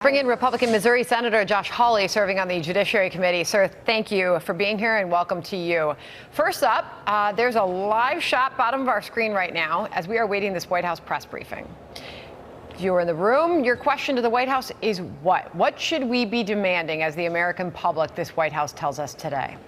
Bring in Republican Missouri Senator Josh Hawley, serving on the Judiciary Committee. Sir, thank you for being here and welcome to you. First up, there's a live shot bottom of our screen right now as we are waiting this White House press briefing. If you were in the room, your question to the White House is what? What should we be demanding as the American public, this White House tells us today?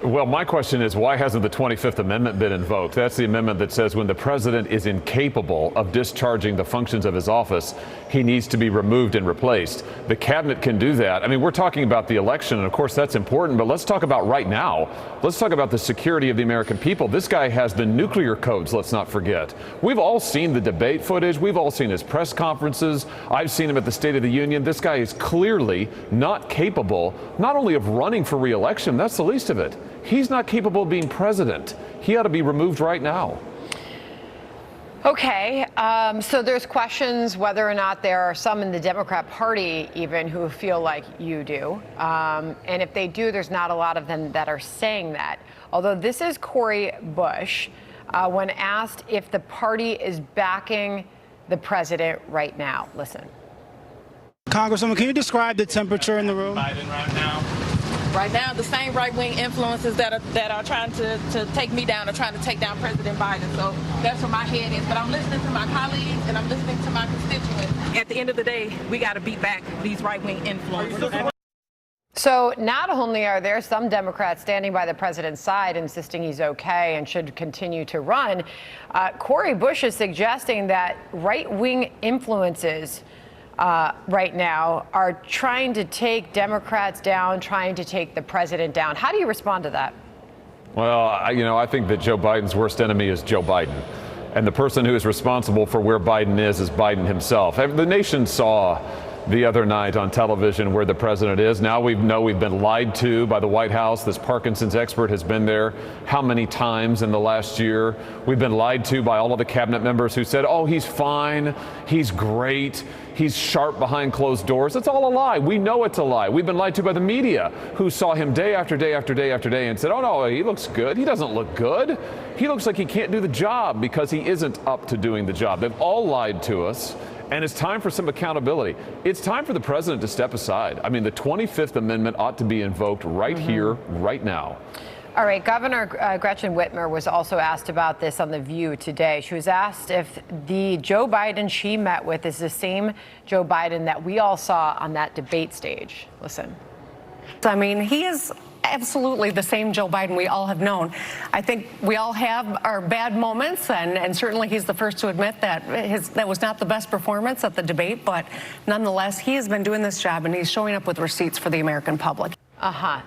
Well, my question is, why hasn't the 25th Amendment been invoked? That's the amendment that says when the president is incapable of discharging the functions of his office, he needs to be removed and replaced. The cabinet can do that. I mean, we're talking about the election, and of course that's important, but let's talk about right now. Let's talk about the security of the American people. This guy has the nuclear codes, let's not forget. We've all seen the debate footage. We've all seen his press conferences. I've seen him at the State of the Union. This guy is clearly not capable, not only of running for re-election, that's the least of it. He's not capable of being president. He ought to be removed right now. Okay, so there's questions whether or not there are some in the Democrat Party even who feel like you do. And if they do, there's not a lot of them that are saying that. Although this is Cori Bush when asked if the party is backing the president right now. Listen. Congresswoman, can you describe the temperature in the room? Biden right now. Right now, the same right-wing influences that are trying to take me down are trying to take down President Biden. So that's where my head is. But I'm listening to my colleagues and I'm listening to my constituents. At the end of the day, we got to beat back these right-wing influences. So not only are there some Democrats standing by the president's side insisting he's okay and should continue to run, Cori Bush is suggesting that right-wing influences right now are trying to take Democrats down, trying to take the president down. How do you respond to that? Well, I think that Joe Biden's worst enemy is Joe Biden. And the person who is responsible for where Biden is Biden himself. The nation saw the other night on television where the president is. Now we know we've been lied to by the White House. This Parkinson's expert has been there how many times in the last year? We've been lied to by all of the cabinet members who said, oh, he's fine, he's great, he's sharp behind closed doors. It's all a lie. We know it's a lie. We've been lied to by the media who saw him day after day after day after day and said, oh, no, he looks good. He doesn't look good. He looks like he can't do the job because he isn't up to doing the job. They've all lied to us. And it's time for some accountability. It's time for the president to step aside. I mean, the 25th Amendment ought to be invoked right here, right now. All right, Governor Gretchen Whitmer was also asked about this on The View today. She was asked if the Joe Biden she met with is the same Joe Biden that we all saw on that debate stage. Listen. I mean, he is absolutely the same Joe Biden we all have known. I think we all have our bad moments, and certainly he's the first to admit that that was not the best performance at the debate, but nonetheless, he has been doing this job, and he's showing up with receipts for the American public.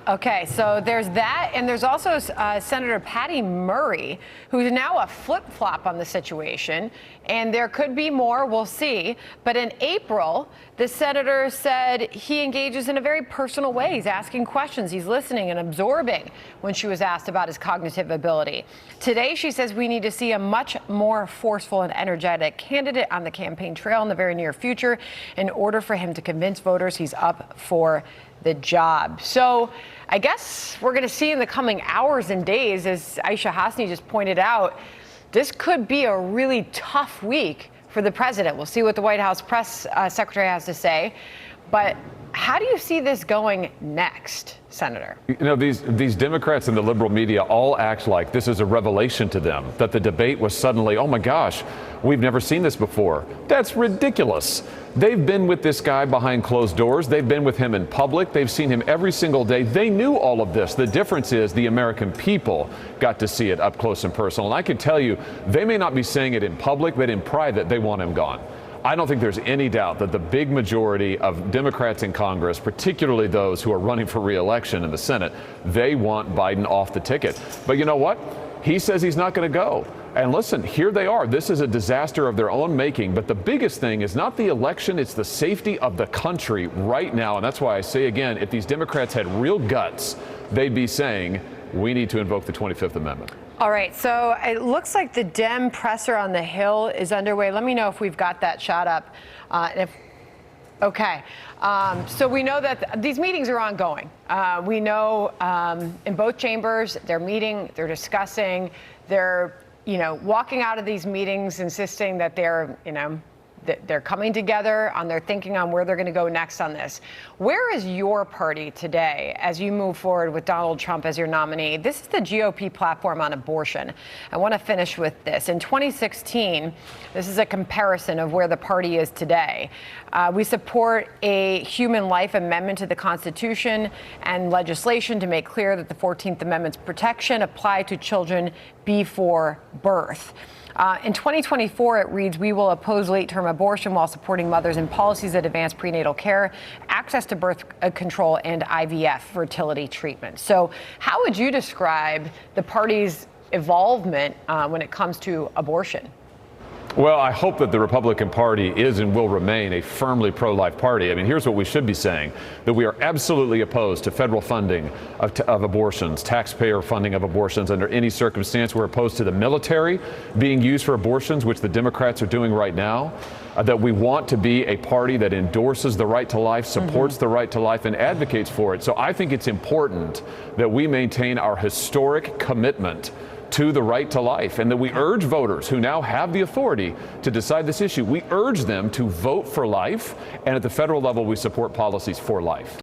Okay, so there's that, and there's also Senator Patty Murray, who's now a flip-flop on the situation, and there could be more, we'll see. But in April, the senator said he engages in a very personal way. He's asking questions, he's listening and absorbing when she was asked about his cognitive ability. Today, she says we need to see a much more forceful and energetic candidate on the campaign trail in the very near future in order for him to convince voters he's up for the job. So I guess we're going to see in the coming hours and days, as Aisha Hasni just pointed out, this could be a really tough week for the president. We'll see what the White House press secretary has to say. But how do you see this going next, Senator? You know, these Democrats in the liberal media all act like this is a revelation to them, that the debate was suddenly, oh my gosh, we've never seen this before. That's ridiculous. They've been with this guy behind closed doors. They've been with him in public. They've seen him every single day. They knew all of this. The difference is the American people got to see it up close and personal. And I can tell you, they may not be saying it in public, but in private, they want him gone. I don't think there's any doubt that the big majority of Democrats in Congress, particularly those who are running for re-election in the Senate, they want Biden off the ticket. But you know what? He says he's not going to go. And listen, here they are. This is a disaster of their own making. But the biggest thing is not the election, it's the safety of the country right now. And that's why I say again, if these Democrats had real guts, they'd be saying we need to invoke the 25th Amendment. All right, so it looks like the Dem presser on the Hill is underway. Let me know if we've got that shot up. Okay, so we know that these meetings are ongoing. We know in both chambers, they're meeting, they're discussing, they're walking out of these meetings insisting that they're, they're coming together on their thinking on where they're going to go next on this. Where is your party today as you move forward with Donald Trump as your nominee? This is the GOP platform on abortion. I want to finish with this. In 2016, this is a comparison of where the party is today. We support a human life amendment to the Constitution and legislation to make clear that the 14th Amendment's protection apply to children before birth. In 2024, it reads, we will oppose late-term abortion while supporting mothers in policies that advance prenatal care, access to birth control, and IVF fertility treatment. So how would you describe the party's involvement when it comes to abortion? Well, I hope that the Republican Party is and will remain a firmly pro-life party. I mean, here's what we should be saying, that we are absolutely opposed to federal funding of abortions, taxpayer funding of abortions under any circumstance. We're opposed to the military being used for abortions, which the Democrats are doing right now. That we want to be a party that endorses the right to life, supports the right to life, and advocates for it. So I think it's important that we maintain our historic commitment to the right to life, and that we urge voters who now have the authority to decide this issue, we urge them to vote for life, and at the federal level we support policies for life.